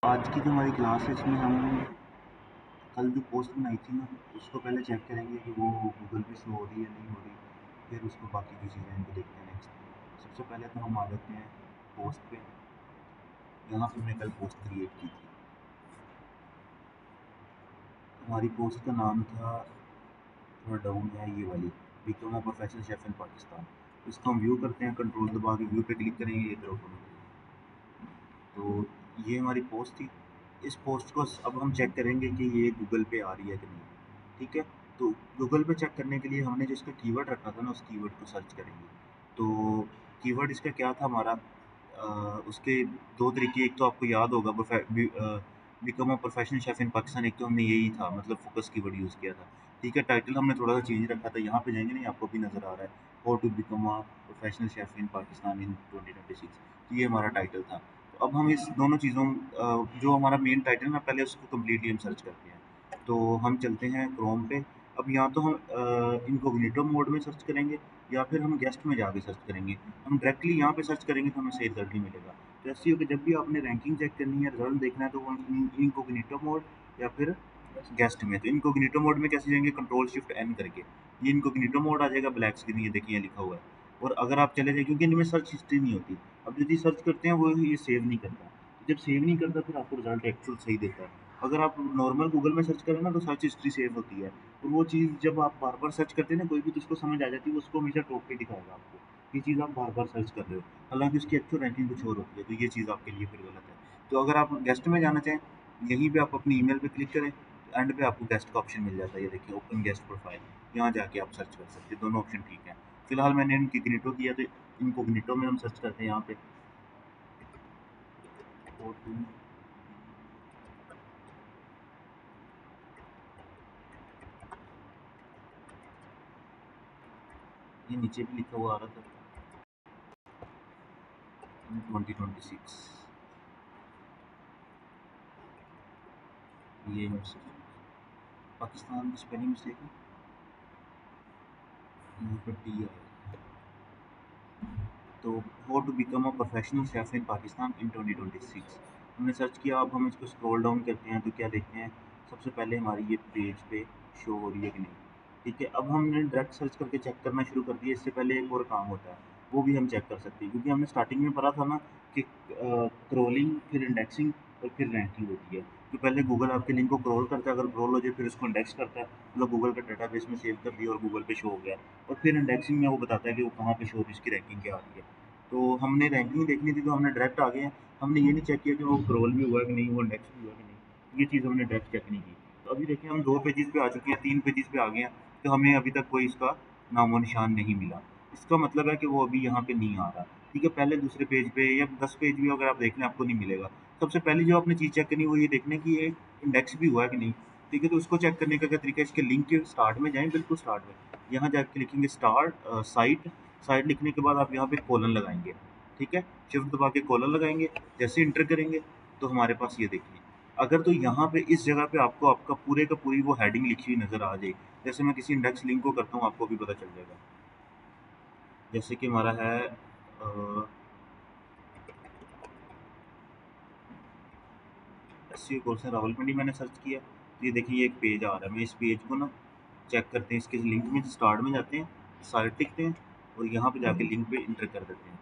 आज की जो हमारी क्लास है इसमें हम कल जो पोस्ट बनाई थी ना उसको पहले चेक करेंगे कि वो गूगल पे शो हो रही है नहीं हो रही। फिर उसको बाकी की चीज़ें इनको देखते हैं नेक्स्ट। सबसे पहले तो हम आ जाते हैं पोस्ट पे। यहाँ पे हमने कल पोस्ट क्रिएट की थी। हमारी पोस्ट का नाम था, थोड़ा डाउन है ये वाली, become a professional chef in Pakistan. इसको हम व्यू करते हैं, कंट्रोल दबा के व्यू पे क्लिक करेंगे, ये फिर ऑटोमेटिक। तो ये हमारी पोस्ट थी। इस पोस्ट को अब हम चेक करेंगे कि ये गूगल पे आ रही है कि नहीं। ठीक है। तो गूगल पे चेक करने के लिए हमने जो इसका कीवर्ड रखा था ना उस कीवर्ड को सर्च करेंगे। तो कीवर्ड इसका क्या था हमारा, उसके दो तरीके, एक तो आपको याद होगा become a professional chef in Pakistan, एक तो हमने यही था, मतलब फोकस कीवर्ड यूज़ किया था। ठीक है। टाइटल हमने थोड़ा सा चेंज रखा था, यहाँ पे जाएंगे नहीं, आपको भी नज़र आ रहा है, how to become a professional chef in Pakistan in 2026। ये हमारा टाइटल था। तो अब हम इस दोनों चीज़ों, जो हमारा मेन टाइटल है ना, पहले उसको कम्प्लीटली हम सर्च करते हैं। तो हम चलते हैं क्रोम पे। अब या तो हम इनकोग्निटो मोड में सर्च करेंगे, या फिर हम गेस्ट में जाके सर्च करेंगे। हम डायरेक्टली यहाँ पे सर्च करेंगे तो हमें सही रिजल्ट नहीं मिलेगा। तो ऐसी होगी, जब भी आपने रैंकिंग चेक करनी है, रिजल्ट देखना है, तो वो इनकोग्निटो मोड या फिर गेस्ट में। तो इनकोग्निटो मोड में कैसे जाएंगे, कंट्रोल शिफ्ट एन करके ये इनकोग्निटो मोड आ जाएगा ब्लैक स्क्रीन, ये देखिए लिखा हुआ है। और अगर आप चले जाए, क्योंकि इनमें सर्च हिस्ट्री नहीं होती, अब यदि सर्च करते हैं वो ये सेव नहीं करता। जब सेव नहीं करता फिर आपको रिजल्ट एक्चुअल सही देता है। अगर आप नॉर्मल गूगल में सर्च करें ना तो सर्च हिस्ट्री सेव होती है। और वो चीज़ जब आप बार बार सर्च करते हैं ना कोई भी, तो उसको समझ आ जाती है, वो उसको हमेशा टॉप पे दिखाएगा आपको। ये चीज़ आप बार बार सर्च कर रहे हो, हालांकि उसकी एक्चुअल रैंकिंग कुछ और होती है। तो ये चीज़ आपके लिए फिर गलत है। तो अगर आप गेस्ट में जाना चाहें, यहीं पे आप अपनी ईमेल पे क्लिक करें, एंड पे आपको गेस्ट का ऑप्शन मिल जाता है, ये देखिए ओपन गेस्ट प्रोफाइल। यहाँ जाके आप सर्च कर सकते हैं, दोनों ऑप्शन ठीक है। फिलहाल मैंने इनकोग्निटो किया, तो इनकोग्निटो में हम सर्च करते हैं यहाँ पे O2। ये नीचे भी लिखा हुआ आ रहा था 2026। ये है पाकिस्तान की स्पेलिंग मिस्टेक है, यहाँ पर टी आया। तो how to become a professional chef in Pakistan in 2026 हमने सर्च किया। अब हम इसको स्क्रॉल डाउन करते हैं तो क्या देखते हैं, सबसे पहले हमारी ये पेज पे शो हो रही है कि नहीं। ठीक है। अब हमने डायरेक्ट सर्च करके चेक करना शुरू कर दिया। इससे पहले एक और काम होता है, वो भी हम चेक कर सकते हैं, क्योंकि हमने स्टार्टिंग में पढ़ा था ना कि क्रोलिंग, फिर इंडेक्सिंग और फिर रैंकिंग होती है। तो पहले गूगल आपके लिंक को क्रॉल करता है, अगर क्रॉल हो जाए फिर उसको इंडेक्स करता है, मतलब गूगल का डेटाबेस में सेव कर दिया और गूगल पे शो हो गया। और फिर इंडेक्सिंग में वो बताता है कि वो कहाँ पे शो हो रही है, उसकी रैंकिंग क्या आ रही है। तो हमने रैंकिंग देखनी थी तो हमने डायरेक्ट आ गए हैं। हमने ये नहीं चेक किया कि वो क्रॉल भी हुआ कि नहीं, वो इंडेक्स भी हुआ कि नहीं। ये चीज़ हमने डायरेक्ट चेक नहीं की। तो अभी देखिए हम 2 पेजेस पे आ चुके हैं, 3 पेजेस पे आ गए हैं, तो हमें अभी तक कोई इसका नामो निशान नहीं मिला। इसका मतलब है कि वो अभी यहाँ पे नहीं आ रहा। ठीक है। पहले दूसरे पेज पे या 10 पेज भी अगर आप देख लें आपको नहीं मिलेगा। सबसे पहले जो आपने चीज़ चेक करनी है वो ये देखना है कि ये इंडेक्स भी हुआ है कि नहीं। ठीक है। तो उसको चेक करने का क्या तरीका है, इसके लिंक के स्टार्ट में जाएँ, बिल्कुल स्टार्ट में, यहाँ जाके लिखेंगे स्टार्ट साइट। साइट लिखने के बाद आप यहाँ पे कोलन लगाएंगे। ठीक है। शिफ्ट दबा के कोलन लगाएंगे, जैसे इंटर करेंगे तो हमारे पास ये देखिए, अगर तो यहाँ पे इस जगह पे आपको आपका पूरे का पूरी वो हेडिंग लिखी हुई नज़र आ जाए। जैसे मैं किसी इंडेक्स लिंक को करता हूँ, आपको भी पता चल जाएगा। जैसे कि हमारा है एससीओ कोर्स है रावलपिंडी, मैंने सर्च किया तो ये देखिए ये एक पेज आ रहा है। मैं इस पेज को ना चेक करते हैं, इसके लिंक में स्टार्ट में जाते हैं, साइट लिखते हैं और यहाँ पे जाके लिंक पे इंटर कर देते हैं।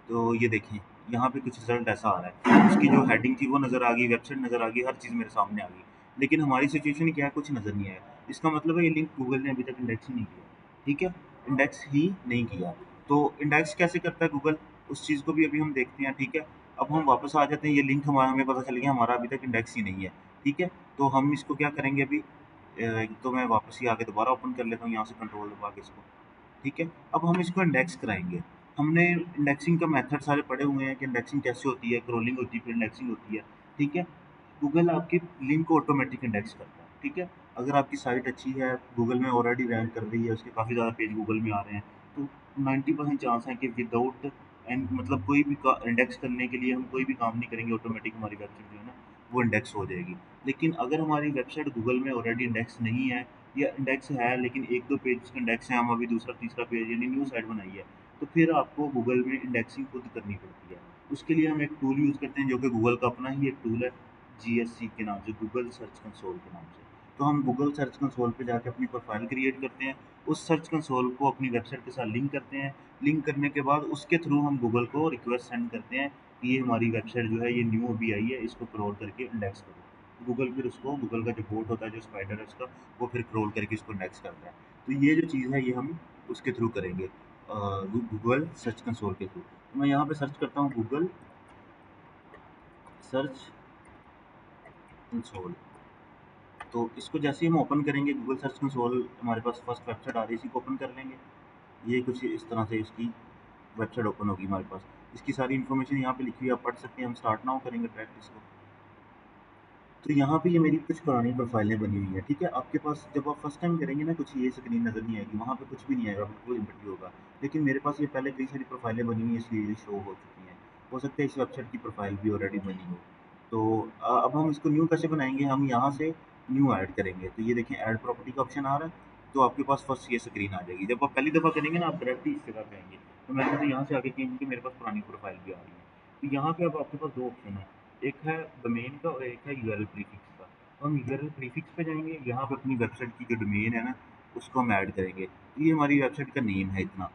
तो ये देखिए यहाँ पे कुछ रिजल्ट ऐसा आ रहा है, उसकी जो हेडिंग थी वो नज़र आ गई, वेबसाइट नज़र आ गई, हर चीज़ मेरे सामने आ गई। लेकिन हमारी सिचुएशन क्या है, कुछ नज़र नहीं आया। इसका मतलब है ये लिंक गूगल ने अभी तक इंडेक्स ही नहीं किया। ठीक है। इंडेक्स ही नहीं किया। तो इंडेक्स कैसे करता है गूगल, उस चीज़ को भी अभी हम देखते हैं। ठीक है। अब हम वापस आ जाते हैं, ये लिंक हमारा, हमें पता चल गया हमारा अभी तक इंडेक्स ही नहीं है। ठीक है। तो हम इसको क्या करेंगे अभी, तो मैं वापस ही आके दोबारा ओपन कर लेता हूँ, यहाँ से कंट्रोल दबा के इसको। ठीक है। अब हम इसको इंडेक्स कराएंगे। हमने इंडेक्सिंग का मेथड सारे पढ़े हुए हैं कि इंडेक्सिंग कैसे होती है, क्रोलिंग होती है, फिर इंडेक्सिंग होती है। ठीक है। गूगल आपकी लिंक को ऑटोमेटिक इंडेक्स करता है। ठीक है। अगर आपकी साइट अच्छी है, गूगल में ऑलरेडी रैंक कर रही है, उसके काफ़ी ज़्यादा पेज गूगल में आ रहे हैं, तो 90% चांस है कि विदाउट एंड मतलब कोई भी इंडेक्स करने के लिए हम कोई भी काम नहीं करेंगे, ऑटोमेटिक हमारी वेबसाइट जो है ना वो इंडेक्स हो जाएगी। लेकिन अगर हमारी वेबसाइट गूगल में ऑलरेडी इंडेक्स नहीं है, या इंडेक्स है लेकिन 1-2 पेज का इंडेक्स है, हम अभी दूसरा तीसरा पेज यानी न्यू साइट बनाई है, तो फिर आपको गूगल में इंडेक्सिंग खुद करनी पड़ती है। उसके लिए हम एक टूल यूज़ करते हैं जो कि गूगल का अपना ही एक टूल है, GSC के नाम से, गूगल सर्च कंसोल के नाम से। तो हम गूगल सर्च कंसोल पे जाके अपनी प्रोफाइल क्रिएट करते हैं, उस सर्च कंसोल को अपनी वेबसाइट के साथ लिंक करते हैं। लिंक करने के बाद उसके थ्रू हम गूगल को रिक्वेस्ट सेंड करते हैं कि ये हमारी वेबसाइट जो है ये न्यू अभी आई है, इसको क्रॉल करके इंडेक्स करो। गूगल फिर उसको, गूगल का जो बोट होता है, जो स्पाइडर है उसका, वो फिर क्रॉल करके इसको इंडेक्स करता है। तो ये जो चीज़ है ये हम उसके थ्रू करेंगे, गूगल सर्च कंसोल के थ्रू। तो मैं यहाँ पे सर्च करता हूँ गूगल सर्च कंसोल। तो इसको जैसे ही हम ओपन करेंगे, गूगल सर्च कंसोल हमारे पास फर्स्ट वेबसाइट आ रही है, इसी को ओपन कर लेंगे। ये कुछ इस तरह से इसकी वेबसाइट ओपन होगी हमारे पास। इसकी सारी इन्फॉर्मेशन यहाँ पे लिखी हुई है, आप पढ़ सकते हैं। हम स्टार्ट नाउ करेंगे डायरेक्ट इसको। तो यहाँ पे ये मेरी कुछ पुरानी प्रोफाइलें बनी हुई हैं, ठीक है। आपके पास जब आप फर्स्ट टाइम करेंगे ना, कुछ ये स्क्रीन नज़र नहीं आएगी, वहाँ पे कुछ भी नहीं आएगा, बिल्कुल एम्प्टी होगा। लेकिन मेरे पास ये पहले कई सारी प्रोफाइलें बनी हुई हैं, इसलिए ये शो हो चुकी हैं। हो सकता है इस वेबसाइट की प्रोफाइल भी ऑलरेडी बनी हो। तो अब हम इसको न्यू कैसे बनाएंगे, हम यहाँ से न्यू ऐड करेंगे। तो ये देखें, ऐड प्रॉपर्टी का ऑप्शन आ रहा है। तो आपके पास फर्स्ट ये स्क्रीन आ जाएगी। जब आप पहली दफ़ा करेंगे ना, आप डायरेक्टली इस जगह पे आएंगे। तो मैंने तो यहाँ से आगे किया क्योंकि मेरे पास पुरानी प्रोफाइल भी आ रही है। तो यहाँ पे अब आपके पास दो ऑप्शन है, एक है डोमेन का और एक है यूआरएल प्रीफिक्स का। तो हम यूआरएल प्रीफिक्स पे जाएंगे, यहाँ पे अपनी वेबसाइट की जो डोमेन है ना, उसको हम ऐड करेंगे। तो ये हमारी वेबसाइट का नेम है इतना,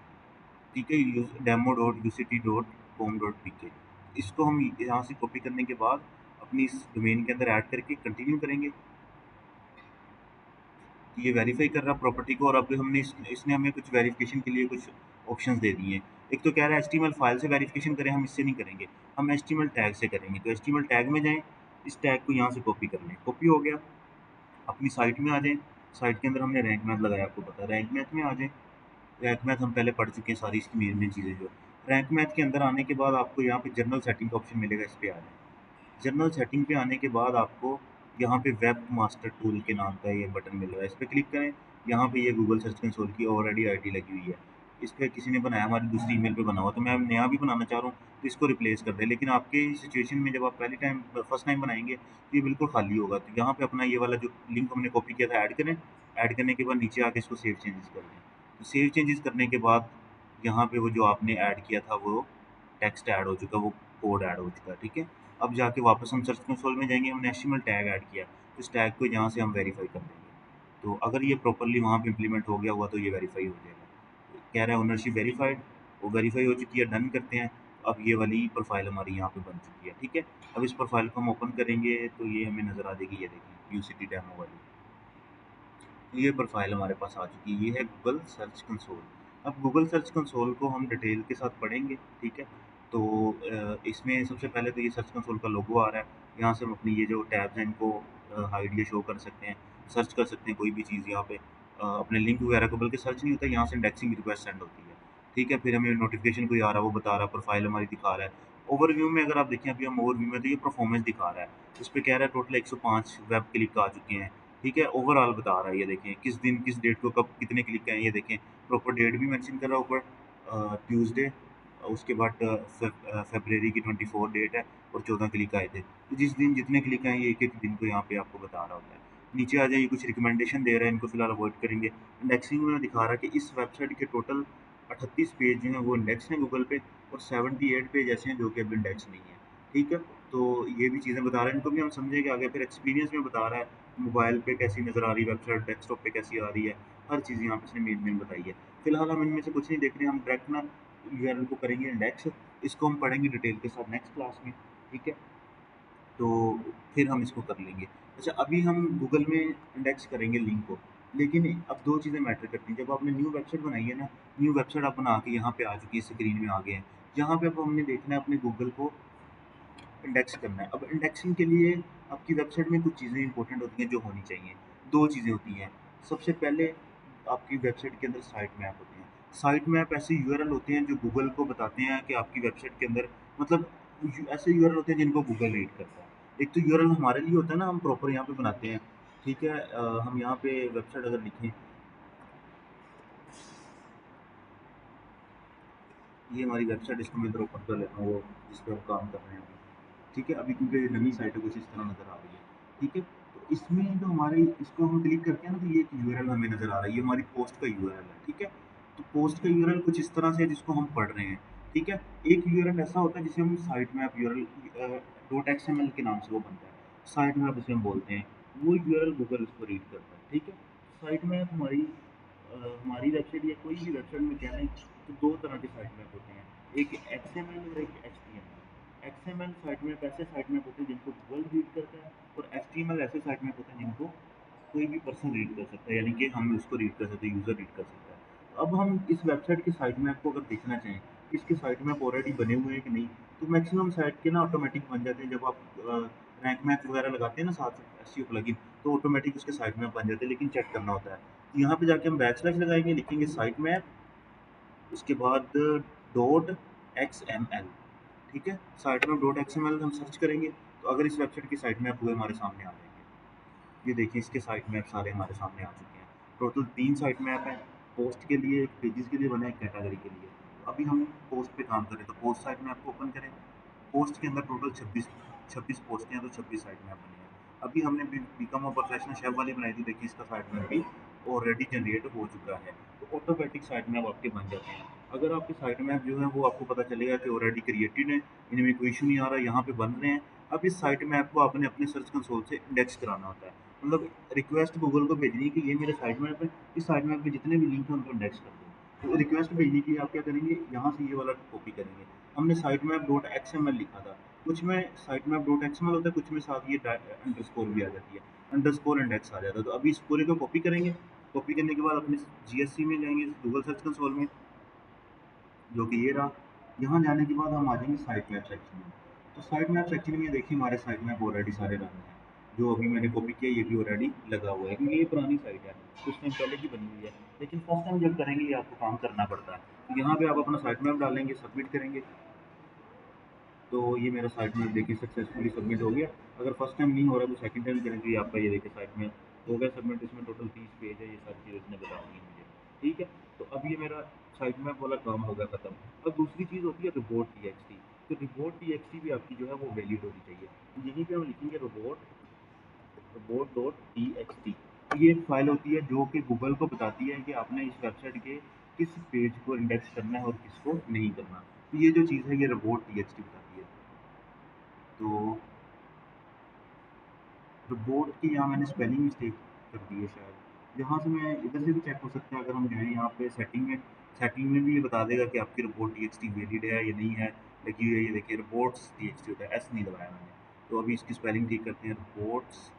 ठीक है, demo.uct.com.pk। इसको हम यहाँ से कॉपी करने के बाद अपनी इस डोमेन के अंदर ऐड करके कंटिन्यू करेंगे। कि ये वेरीफाई कर रहा प्रॉपर्टी को, और अब हमने इसने हमें कुछ वेरिफिकेशन के लिए कुछ ऑप्शंस दे दिए हैं। एक तो कह रहा है एचटीएमएल फाइल से वेरिफिकेशन करें, हम इससे नहीं करेंगे, हम एचटीएमएल टैग से करेंगे। तो एचटीएमएल टैग में जाएं, इस टैग को यहाँ से कॉपी कर लें। कॉपी हो गया, अपनी साइट में आ जाएं। साइट के अंदर हमने रैंक मैथ लगाया, आपको पता है। रैंक मैथ में आ जाएं। रैंक मैथ हम पहले पढ़ चुके हैं, सारी इसकी मेन मेन चीज़ें जो है। रैंक मैथ के अंदर आने के बाद आपको यहाँ पे जनरल सेटिंग का ऑप्शन मिलेगा, इस पर आ जाए। जनरल सेटिंग पे आने के बाद आपको यहाँ पे वेब मास्टर टूल के नाम का ये बटन मिल रहा है, इस पर क्लिक करें। यहाँ पे ये गूगल सर्च कंसोल की ऑलरेडी आईडी लगी हुई है। इस पर किसी ने बनाया, हमारी दूसरी ईमेल पे बना हुआ, तो मैं नया भी बनाना चाह रहा हूँ, तो इसको रिप्लेस कर दें। लेकिन आपके सिचुएशन में जब आप पहली टाइम फर्स्ट टाइम बनाएंगे तो ये बिल्कुल खाली होगा। तो यहाँ पे अपना ये वाला जो लिंक हमने कॉपी किया था ऐड करें। ऐड करने के बाद नीचे आके इसको सेव चेंजेस कर दें। तो सेव चेंजेस करने के बाद यहाँ पे वो जो आपने ऐड किया था वो टेक्स्ट ऐड हो चुका, वो कोड ऐड हो चुका है, ठीक है। अब जाके वापस हम सर्च कंसोल में जाएंगे, हमने एचटीएमएल टैग ऐड किया, तो इस टैग को यहाँ से हम वेरीफाई कर देंगे। तो अगर ये प्रॉपर्ली वहाँ पे इम्प्लीमेंट हो गया हुआ तो ये वेरीफाई हो जाएगा। तो कह रहा है ओनरशिप वेरीफाइड, वो वेरीफाई हो चुकी है, डन करते हैं। अब ये वाली प्रोफाइल हमारी यहाँ पे बन चुकी है, ठीक है। अब इस प्रोफाइल को हम ओपन करेंगे तो ये हमें नज़र आ जाएगी, ये देखिए यूसीटी डेमो वाली। ये प्रोफाइल हमारे पास आ चुकी है, ये है गूगल सर्च कंसोल। अब गूगल सर्च कंसोल को हम डिटेल के साथ पढ़ेंगे, ठीक है। तो इसमें सबसे पहले तो ये सर्च कंसोल का लोगो आ रहा है। यहाँ से हम अपनी ये जो टैब्स हैं इनको हाइड या शो कर सकते हैं, सर्च कर सकते हैं कोई भी चीज़ यहाँ पे। अपने लिंक वगैरह को बल्कि सर्च नहीं होता, यहाँ से इंडेक्सिंग रिक्वेस्ट सेंड होती है, ठीक है। फिर हमें नोटिफिकेशन कोई आ रहा है, वो बता रहा है, प्रोफाइल हमारी दिखा रहा है। ओवरव्यू में अगर आप देखें, अभी हम ओवरव्यू में, तो ये परफॉर्मेंस दिखा रहा है। इस पे कह रहा है टोटल 105 वेब क्लिक आ चुके हैं, ठीक है। ओवरऑल बता रहा है, ये देखें किस दिन किस डेट को कब कितने क्लिक आए, ये देखें प्रॉपर डेट भी मेंशन कर रहा है ऊपर, ट्यूसडे। उसके बाद फरवरी की 24 डेट है और 14 क्लिक आए थे। तो जिस दिन जितने क्लिक आए, ये एक एक दिन को यहाँ पे आपको बता रहा होता है। नीचे आ जाइए, कुछ रिकमेंडेशन दे रहा है, इनको फिलहाल अवॉइड करेंगे। इंडेक्सिंग में दिखा रहा है कि इस वेबसाइट के टोटल 38 पेज जो हैं वो इंडेक्स हैं गूगल पे, और 78 पेज ऐसे हैं जो कि अब इंडेक्स नहीं है, ठीक है। तो ये भी चीज़ें बता रहा है, इनको भी हम समझेंगे आगे। फिर एक्सपीरियंस में बता रहा है मोबाइल पे कैसी नज़र आ रही है वेबसाइट, डेस्कटॉप पे कैसी आ रही है, हर चीज़ यहाँ पे इसने मेन मेन बताई है। फिलहाल हम इनमें से कुछ नहीं देख रहे हैं, हम डायरेक्ट ना यूआरएल को करेंगे इंडेक्स। इसको हम पढ़ेंगे डिटेल के साथ नेक्स्ट क्लास में, ठीक है। तो फिर हम इसको कर लेंगे। अच्छा, अभी हम गूगल में इंडेक्स करेंगे लिंक को। लेकिन अब दो चीज़ें मैटर करती हैं। जब आपने न्यू वेबसाइट बनाई है ना, न्यू वेबसाइट आप बना के यहाँ पे आ चुकी है, स्क्रीन में आ गए हैं। यहाँ पे अब हमने देखना है अपने गूगल को इंडेक्स करना है। अब इंडेक्सिंग के लिए आपकी वेबसाइट में कुछ चीज़ें इंपॉर्टेंट होती हैं जो होनी चाहिए। दो चीज़ें होती हैं। सबसे पहले आपकी वेबसाइट के अंदर साइट मैप होते हैं। साइट मैप ऐसे यूआरएल होते हैं जो गूगल को बताते हैं कि आपकी वेबसाइट के अंदर, मतलब ऐसे यूआरएल होते हैं जिनको गूगल रीड करता है। एक तो यूआरएल हमारे लिए होता है ना, हम प्रॉपर यहाँ पे बनाते हैं, ठीक है। हम यहाँ पे वेबसाइट अगर लिखें, ये हमारी वेबसाइट, इसको मैं इधर ओपन कर लेता हूँ, वो जिस पर हम काम कर रहे हैं अभी, ठीक है। अभी क्योंकि नई साइट है, कुछ इस तरह नज़र आ रही है, ठीक है। तो इसमें जो हमारे, इसको हम क्लिक करते हैं ना, तो ये एक यूआरएल हमें नज़र आ रहा है, ये हमारी पोस्ट का यूआरएल है, ठीक है। तो पोस्ट का यूआरएल कुछ इस तरह से है जिसको हम पढ़ रहे हैं, ठीक है। एक यूआरएल ऐसा होता है जिसे हम site map URL, dot XML के नाम से वो बनता है। साइट मैप उसे हम बोलते हैं, वो यूआरएल गूगल उसको रीड करता है। ठीक है, साइट मैप हमारी वेबसाइट या कोई भी वेबसाइट में कहना है तो दो तरह के साइट मैप होते हैं, एक एक्सएमएल और एक एचटीएमएल। एक्सएमएल साइट मैप ऐसे साइट मैप होते हैं जिनको गूगल रीड करता है, और एचटीएमएल ऐसे साइट मैप होते हैं जिनको कोई भी पर्सन रीड कर सकता है, यानी कि हम उसको रीड कर सकते हैं, यूज़र रीड कर सकता है। अब हम इस वेबसाइट के साइट मैप को अगर देखना चाहें, इसके साइट मैप ऑलरेडी बने हुए हैं कि नहीं, तो मैक्सिमम साइट के ना ऑटोमेटिक बन जाते हैं। जब आप रैंक मैप वगैरह लगाते हैं ना साथ एसईओ प्लगइन, तो ऑटोमेटिक उसके साइट मैप बन जाते हैं, लेकिन चेक करना होता है। तो यहाँ पे जाके हम बैकस्लैश लगाएंगे, लिखेंगे साइट मैप, उसके बाद डॉट एक्स एम एल। ठीक है, site map dot X M L हम सर्च करेंगे, तो अगर इस वेबसाइट की साइट मैप हुए हमारे सामने आ जाएंगे। ये देखिए, इसके साइट मैप सारे हमारे सामने आ चुके हैं। टोटल 3 साइट मैप हैं, पोस्ट के लिए, एक पेजेस के लिए बना है, एक कैटेगरी के लिए। तो अभी हम पोस्ट पे काम करें, तो पोस्ट साइट मैप को ओपन करें। पोस्ट के अंदर टोटल 26 पोस्ट हैं, तो 26 साइट मैप बने हैं। अभी हमने बिकम अ प्रोफेशनल शेफ वाली बनाई थी, देखिए इसका साइट मैप भी ऑलरेडी जनरेट हो चुका है। तो ऑटोमेटिक साइट मैप आपके बन जाते हैं। अगर आपके साइट मैप जो है वो आपको पता चलेगा कि ऑलरेडी क्रिएटेड है, इनमें कोई इशू नहीं आ रहा, यहाँ पे बन रहे हैं। अब इस साइट मैप को आपने अपने सर्च कंसोल से इंडेक्स कराना होता है, मतलब रिक्वेस्ट गूगल को भेजनी है कि ये मेरा साइट मैप है, इस साइट मैप पे जितने भी लिंक हैं उनको इंडेक्स कर दो। तो रिक्वेस्ट भेजने के लिए आप क्या करेंगे, यहाँ से ये वाला कॉपी करेंगे। हमने site map dot X M L लिखा था, कुछ में site map dot X M L होता है, कुछ में साथ ये अंडरस्कोर भी आ जाती है, अंडरस्कोर इंडेक्स आ जाता है। तो अभी इस पूरे को कॉपी करेंगे। कॉपी करने के बाद अपने जीएससी में जाएंगे, गूगल सर्च कंसोल में, जो कि ये रहा। यहाँ जाने के बाद हम आ जाएंगे साइट मैप सेक्शन में। तो साइट मैप सेक्शन में देखिए हमारे साइट मैप ऑलरेडी सारे रन हैं। जो अभी मैंने कॉपी किया ये भी ऑलरेडी लगा हुआ है, क्योंकि ये पुरानी साइट है, कुछ टाइम पहले की बनी हुई है। लेकिन फर्स्ट टाइम जब करेंगे ये आपको काम करना पड़ता है। तो यहाँ पे आप अपना साइट मैप डालेंगे, सबमिट करेंगे। तो ये मेरा साइट मैप देखिए सक्सेसफुली सबमिट हो गया। अगर फर्स्ट टाइम नहीं हो रहा तो सेकंड टाइम करें तो ये आपका ये देखिए साइट मैप हो गया सबमिट। इसमें टोटल 30 पेज है, ये सारी चीज़ें इसने बता दी है मुझे। ठीक है, तो अब ये मेरा साइट मैप वाला काम हो गया खत्म। अब दूसरी चीज़ होती है रिपोर्ट टी एक्स टी। तो रिपोर्ट टी एक्स टी भी आपकी जो है वो वैलिड होनी चाहिए। तो यहीं पर हम लिखेंगे robot dot T x T. ये एक फाइल होती है जो कि गूगल को बताती है कि आपने इस वेबसाइट के किस पेज को इंडेक्स करना है और किसको नहीं करना। तो ये जो चीज़ है ये रोबोट टी एक्स टी बताती है। तो रोबोट की यहाँ मैंने स्पेलिंग मिस्टेक कर दी है शायद। यहाँ से मैं इधर से भी चेक हो सकता है, अगर हम जाएँ यहाँ पे सेटिंग में भी ये बता देगा कि आपकी robot T x T valid है या नहीं है, लगी हुई है। ये देखिए रोबोट्स टी एक्स टी होता है, एस नहीं दबाया मैंने। तो अभी इसकी स्पेलिंग ठीक करते हैं, रोबोट्स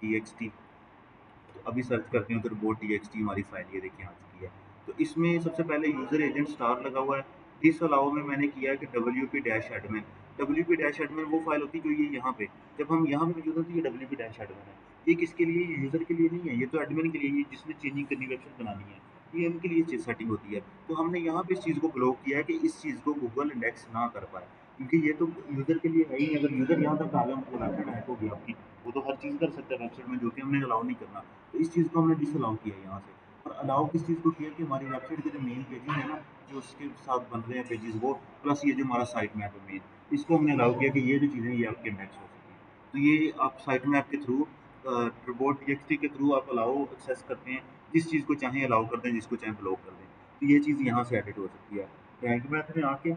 टी एक्स टी। तो अभी सर्च करते हैं तो रोबोट टी एक्स टी हमारी फाइल ये देखिए आ चुकी है। तो इसमें सबसे पहले यूज़र एजेंट स्टार लगा हुआ है। दिस अलाउ में मैंने किया है कि W P dash admin. W P dash admin वो फाइल होती है जो ये यहाँ पे, जब हम यहाँ पे मौजूद होती है, ये डब्ल्यू पी डैश एडमिन है। ये किसके लिए, ये यूज़र के लिए नहीं है, ये तो एडमिन के लिए, ये जिसने चेंजिंग करनी वेबसाइट बनानी है, ये इनके लिए सेटिंग होती है। तो हमने यहाँ पे इस चीज़ को ब्लॉक किया है कि इस चीज़ को गूगल इंडेक्स ना कर पाए, क्योंकि ये तो यूज़र के लिए है ही नहीं। अगर यूज़र यहाँ तक आ गया मतलब वेबसाइट हैक होगी आपकी, वो तो हर चीज़ कर सकता है वेबसाइट में, जो कि हमने अलाउ नहीं करना। तो इस चीज़ को हमने डिसअलाउ किया है यहाँ से। और अलाउ किस चीज़ को किया कि हमारी वेबसाइट के जो मेन पेजेस हैं ना, जो उसके साथ बन रहे हैं पेजेस, वो प्लस ये जो हमारा साइट मैप है मेन, इसको हमने अलाउ किया कि ये जो चीज़ें ये आपके इंडेक्स हो सकें। तो ये आप साइट मैप के थ्रू रोबोट टीएक्सटी के थ्रू आप अलाउ एक्सेस करते हैं, जिस चीज़ को चाहें अलाउ कर दें, जिसको चाहें ब्लॉक कर दें। तो ये चीज़ यहाँ से एडिट हो सकती है। रैंक मैप में आके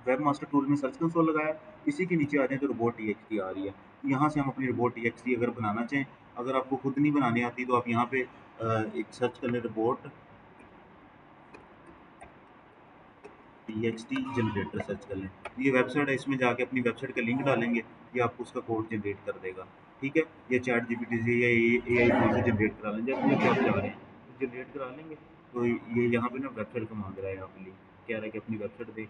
वेब मास्टर टूल में सर्च कंसोल लगाया, इसी के नीचे आ जाए तो रोबोट टीएक्सटी आ रही है। यहाँ से हम अपनी रोबोट टीएक्सटी अगर बनाना चाहें, अगर आपको खुद नहीं बनानी आती तो आप यहाँ पे एक सर्च कर लें, रोबोट टीएक्सटी जनरेटर सर्च कर लें। ये वेबसाइट है, इसमें जाके अपनी वेबसाइट का लिंक डालेंगे, ये आपको उसका कोड जनरेट कर देगा। ठीक है, ये चैट जीपीटी से या एआई टूल से जनरेट करा लें, जब ये आप चाह रहे हैं तो जनरेट करा लेंगे। तो ये यहाँ पे ना वेबसाइट का मांग रहा है, यहाँ पे लिंक कह रहा है कि अपनी वेबसाइट दे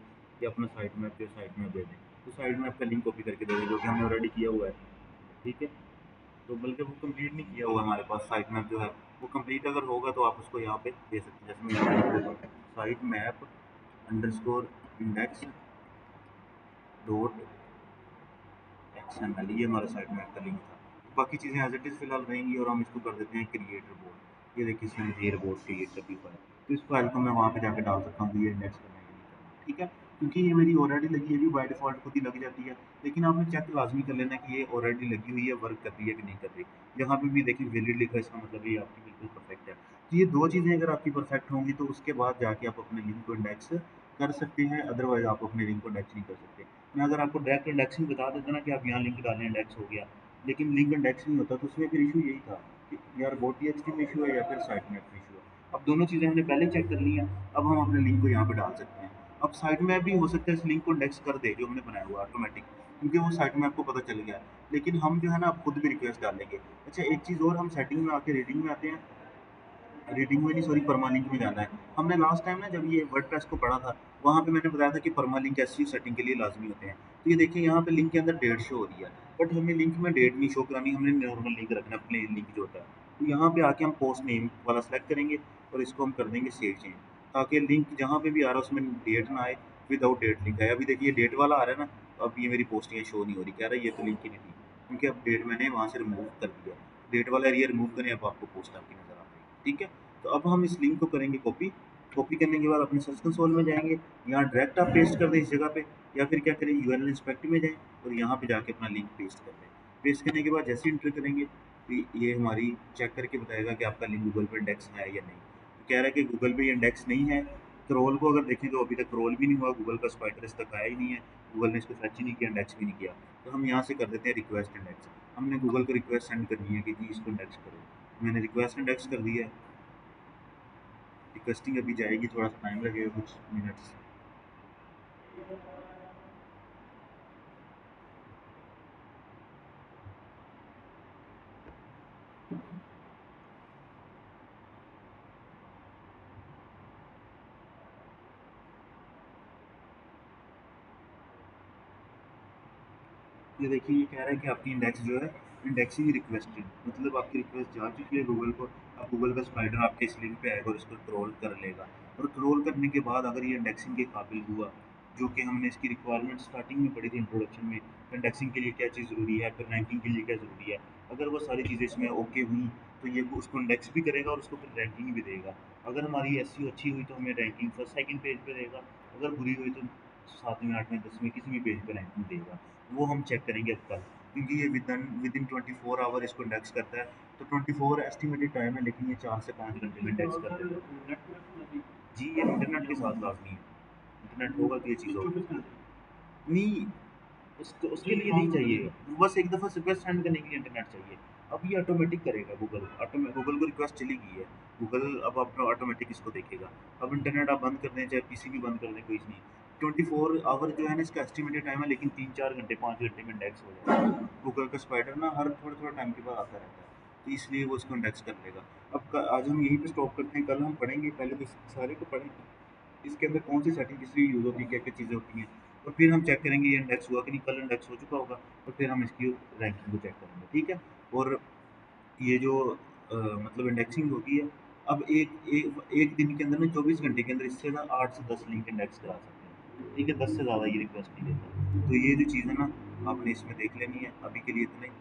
या अपना साइट मैप जो साइट मैप दे दें। तो साइट मैप का लिंक कॉपी करके दे दें, जो कि हमने ऑलरेडी किया हुआ है। ठीक है, तो बल्कि वो कंप्लीट नहीं किया हुआ हमारे पास साइट मैप जो है, वो कंप्लीट अगर होगा तो आप उसको यहाँ पे दे सकते हैं। जैसे मैं यहाँ पे लिखूँगा site map underscore index dot XML, ये हमारा साइट मैप का लिंक था। बाकी चीज़ें एज इट इज़ फिलहाल रहेंगी, और हम इसको कर देते हैं क्रिएट रिपोर्ट। ये देखिए इसमें ये रिपोर्ट क्रिएट कर दी फाइल, तो इस फाइल को मैं वहाँ पे जाके डाल सकता हूँ कि ये इंडेक्स करना है या नहीं करना। ठीक है, क्योंकि ये मेरी ऑलरेडी लगी है, भी बाय डिफ़ॉल्ट खुद ही लग जाती है। लेकिन आपने चेक लाजमी कर लेना कि ये ऑलरेडी लगी हुई है, वर्क कर रही है कि नहीं कर रही। यहाँ पे भी देखिए वैलिड लिखा है, इसका मतलब ये आपकी बिल्कुल परफेक्ट है। तो ये दो चीज़ें अगर आपकी परफेक्ट होंगी तो उसके बाद जाके आप अपने लिंक को इंडेक्स कर सकते हैं, अदरवाइज़ आप अपने लिंक को इंडेक्स नहीं कर सकते। मैं अगर आपको डायरेक्ट इंडेक्सिंग बता देता ना कि आप यहाँ लिंक डालें इंडेक्स हो गया, लेकिन लिंक इंडेक्स नहीं होता, तो उसमें फिर इशू यही था कि यार बोट टीएक्सटी में इशू है या फिर साइट मैप में इशू है। अब दोनों चीज़ें हमने पहले चेक कर ली हैं, अब हम अपने लिंक को यहाँ पे डाल सकते हैं। अब साइट मैप भी हो सकता है इस लिंक को इंडेक्स कर दे जो हमने बनाया हुआ ऑटोमेटिक, क्योंकि वो साइट मैप को पता चल गया। लेकिन हम जो है ना अब खुद भी रिक्वेस्ट डालेंगे। अच्छा, एक चीज़ और, हम सेटिंग में आके रीडिंग में आते हैं, रीडिंग में नहीं सॉरी परमालिंक में जाना है। हमने लास्ट टाइम ना जब ये वर्डप्रेस को पढ़ा था, वहाँ पे मैंने बताया था कि परमालिंक एसईओ सेटिंग के लिए लाजमी होते हैं। तो ये देखिए यहाँ पे लिंक के अंदर डेट शो हो रही है, बट हमें लिंक में डेट नहीं शो करानी, हमने नॉर्मल लिंक रखना, प्लेन लिंक जो होता है। तो यहाँ पे आके हम पोस्ट नेम वाला सेलेक्ट करेंगे और इसको हम कर देंगे सेव चेंज, ताकि लिंक जहाँ पे भी आ रहा है उसमें डेट ना आए, विदाउट डेट लिंक आए। अभी देखिए डेट वाला आ रहा है ना, तो अब ये मेरी पोस्ट यहाँ शो नहीं हो रही, कह रहा है ये तो लिंक ही नहीं थी, क्योंकि अब डेट मैंने वहाँ से रिमूव कर दिया। डेट वाला एरिया रिमूव करें, अब आपको पोस्ट आपकी नजर आ रही है। ठीक है, तो अब हम इस लिंक को करेंगे कॉपी। कॉपी करने के बाद अपने सर्च कंसोल में जाएंगे, यहाँ डायरेक्ट आप पेस्ट कर दें इस जगह पे, या फिर क्या करें यूआरएल इंस्पेक्ट में जाएं और यहाँ पे जाके अपना लिंक पेस्ट कर दें। पेस्ट करने के बाद जैसे इंटर करेंगे तो ये हमारी चेक करके बताएगा कि आपका लिंक गूगल पे इंडेक्स है या नहीं। तो कह रहा है कि गूगल पे इंडेक्स नहीं है। क्रोल को अगर देखें तो अभी तक क्रोल भी नहीं हुआ, गूगल का स्पाइडर इस तक आया ही नहीं है, गूगल ने इसको सर्च ही नहीं किया, इंडेक्स भी नहीं किया। तो हम यहाँ से कर देते हैं रिक्वेस्ट इंडेक्स। हमने गूगल को रिक्वेस्ट सेंड करनी है कि जी इसको इंडेक्स करो। मैंने रिक्वेस्ट इंडेक्स कर दिया है। रिक्वेस्टिंग अभी जाएगी, थोड़ा सा टाइम लगेगा, कुछ मिनट्स। ये देखिए ये कह रहा है कि आपकी इंडेक्स जो है इंडेक्सिंग रिक्वेस्टेड, मतलब आपकी रिक्वेस्ट जा चुकी है गूगल को। अब गूगल का स्पाइडर आपके इस लिंक पे आएगा और इसको ट्रोल कर लेगा, और ट्रोल करने के बाद अगर ये इंडेक्सिंग के काबिल हुआ, जो कि हमने इसकी रिक्वायरमेंट स्टार्टिंग में पढ़ी थी इंट्रोडक्शन में, इंडेक्सिंग के लिए क्या चीज़ ज़रूरी है, फिर रैंकिंग के लिए क्या ज़रूरी है, अगर वो सारी चीज़ें इसमें ओके हुई, तो ये उसको इंडेक्स भी करेगा और उसको फिर रैंकिंग भी देगा। अगर हमारी एसईओ अच्छी हुई तो हमें रैंकिंग फर्स्ट सेकंड पेज पे देगा, अगर बुरी हुई तो 7वें 8वें 10वें किसी भी पेज पे रैंकिंग देगा। वो हम चेक करेंगे अब कल, क्योंकि ये विद इन 24 आवर इसको इंडेक्स करता है। तो 24 एस्टिमेटेड टाइम है, लेकिन ये 4 से 5 घंटे में इंडेक्स कर देता है। जी ये इंटरनेट के साथ लाजमी है, इंटरनेट होगा तो ये चीज़ होगी। नहीं, उसको उसके लिए नहीं चाहिए, बस एक दफ़ा रिक्वेस्ट सेंड करने के लिए इंटरनेट चाहिए। अब ये ऑटोमेटिक करेगा गूगल, गूगल को रिक्वेस्ट चली गई है, गूगल अब अपना ऑटोमेटिक इसको देखेगा। अब इंटरनेट आप बंद कर दें, चाहे पीसी भी बंद कर दें, कोई नहीं। 24 आवर जो है ना इसका एस्टिमेटेड टाइम है, लेकिन 3 4 घंटे 5 घंटे में इंडेक्स हो जाएगा। गूगल का स्पाइडर ना हर थोड़ा थोड़ा टाइम के बाद आता रहता है, तो इसलिए वो इसको इंडेक्स कर लेगा। अब आज हम यहीं पे स्टॉप करते हैं, कल हम पढ़ेंगे, पहले तो इस सारे को पढ़ेंगे, इसके अंदर कौन सी सेटिंग किस लिए यूज़ होती है, क्या क्या चीज़ें होती हैं, और फिर हम चेक करेंगे ये इंडेक्स हुआ कि नहीं। कल इंडेक्स हो चुका होगा, और फिर हम इसकी रैंकिंग को चेक करेंगे। ठीक है, और ये जो मतलब इंडेक्सिंग होती है, अब एक दिन के अंदर ना 24 घंटे के अंदर इससे ना 8 से 10 लिंक इंडेक्स करा सकते हैं। ठीक है, 10 से ज़्यादा ये रिक्वेस्ट नहीं देता। तो ये जो चीज़ है ना आपने इसमें देख लेनी है। अभी के लिए इतना ही।